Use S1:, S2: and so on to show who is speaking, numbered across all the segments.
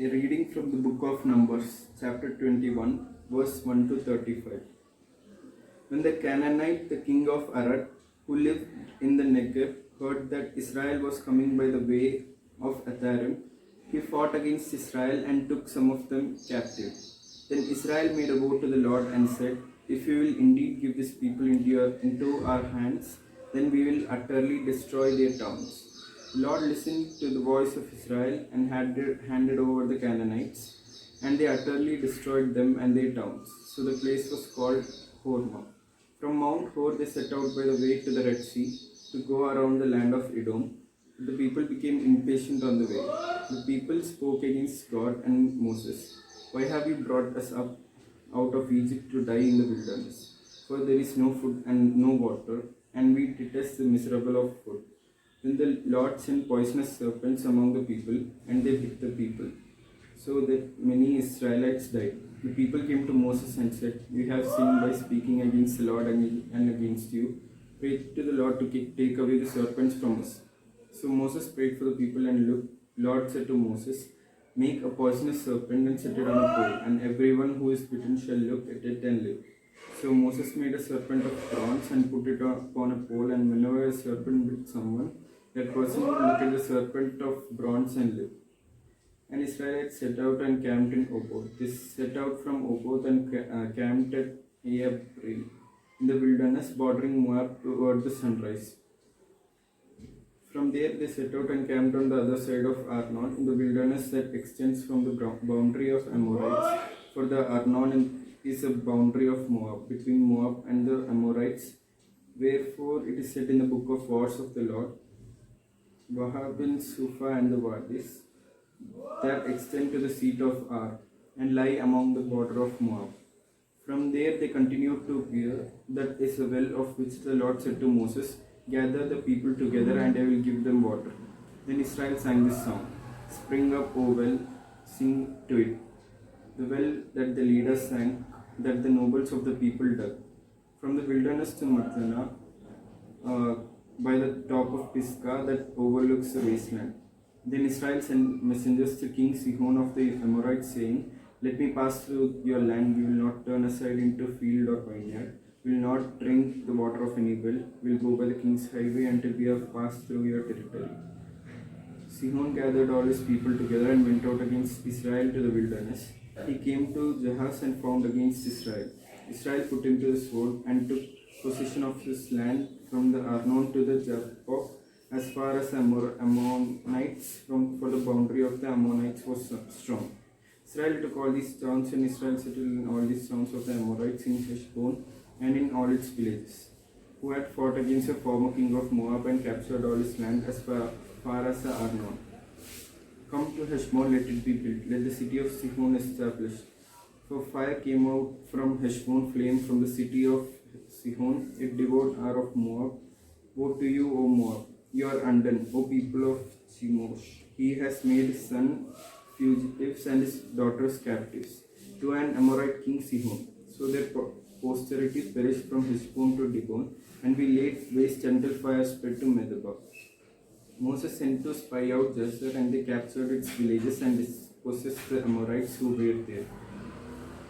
S1: A reading from the book of Numbers, chapter 21, verse 1 to 35. When the Canaanite, the king of Arad, who lived in the Negev, heard that Israel was coming by the way of Atharim, he fought against Israel and took some of them captive. Then Israel made a vow to the Lord and said, "If you will indeed give this people into our hands, then we will utterly destroy their towns." The Lord listened to the voice of Israel and handed over the Canaanites, and they utterly destroyed them and their towns. So the place was called Hormah. From Mount Hor they set out by the way to the Red Sea to go around the land of Edom. The people became impatient on the way. The people spoke against God and Moses. "Why have you brought us up out of Egypt to die in the wilderness? For there is no food and no water, and we detest the miserable of food." Then the Lord sent poisonous serpents among the people, and they bit the people, so that many Israelites died. The people came to Moses and said, "We have sinned by speaking against the Lord and against you. Pray to the Lord to take away the serpents from us." So Moses prayed for the people, and the Lord said to Moses, "Make a poisonous serpent and set it on a pole, and everyone who is bitten shall look at it and live." So Moses made a serpent of bronze and put it upon a pole, and whenever a serpent bit someone, that person would look at the serpent of bronze and live. And Israelites set out and camped in Oboth. They set out from Oboth and camped at Eparchy in the wilderness, bordering Moab toward the sunrise. From there they set out and camped on the other side of Arnon in the wilderness that extends from the boundary of Amorites. For the Arnon is a boundary of Moab, between Moab and the Amorites. Wherefore it is said in the book of Wars of the Lord, Wahab Sufa and the Wadis, that extend to the seat of Ar, and lie among the border of Moab. From there they continued to Gir, that is a well of which the Lord said to Moses, "Gather the people together, and I will give them water." Then Israel sang this song, "Spring up, O well, sing to it, the well that the leaders sang, that the nobles of the people dug. From the wilderness to Matana, by the top of Pisgah that overlooks the wasteland." Then Israel sent messengers to King Sihon of the Amorites, saying, "Let me pass through your land. We will not turn aside into field or vineyard. We will not drink the water of any well. We will go by the king's highway until we have passed through your territory." Sihon gathered all his people together and went out against Israel to the wilderness. He came to Jahaz and found against Israel. Israel put him to the sword and took possession of his land from the Arnon to the Jabbok, as far as the Ammonites, for the boundary of the Ammonites was strong. Israel took all these towns, and Israel settled in all these towns of the Amorites in Heshbon and in all its villages, who had fought against the former king of Moab and captured all his land as far as the Arnon. "Come to Heshbon, let it be built, let the city of Sihon established. For fire came out from Heshbon, flame from the city of Sihon, it devoured Ar of Moab. Woe to you, O Moab! You are undone, O people of Chemosh. He has made his son fugitives and his daughters captives to an Amorite king Sihon. So their posterity perished from Heshbon to Dibon, and we laid waste until fire spread to Medeba." Moses sent to spy out Jazer, and they captured its villages and dispossessed the Amorites who were there.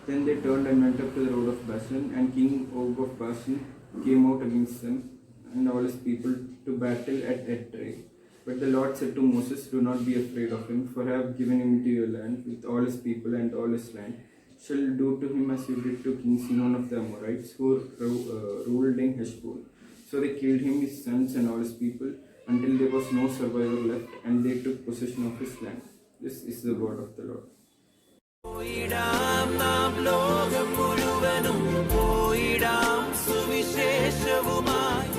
S1: Then they turned and went up to the road of Bashan, and King Og of Bashan came out against them and all his people to battle at Edrei. But the Lord said to Moses, "Do not be afraid of him, for I have given him into your land with all his people and all his land. Shall do to him as you did to King Sihon of the Amorites, who ruled in Heshbon." So they killed him, his sons, and all his people, until there was no survivor left, and they took possession of his land. This is the word of the Lord.
S2: പോയിടാം നാം ലോകം മുഴുവനും പോയിടാം സുവിശേഷവുമായി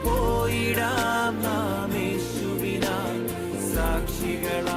S2: പോയിടാം നാം യേശുവിനായി സാക്ഷികളായി.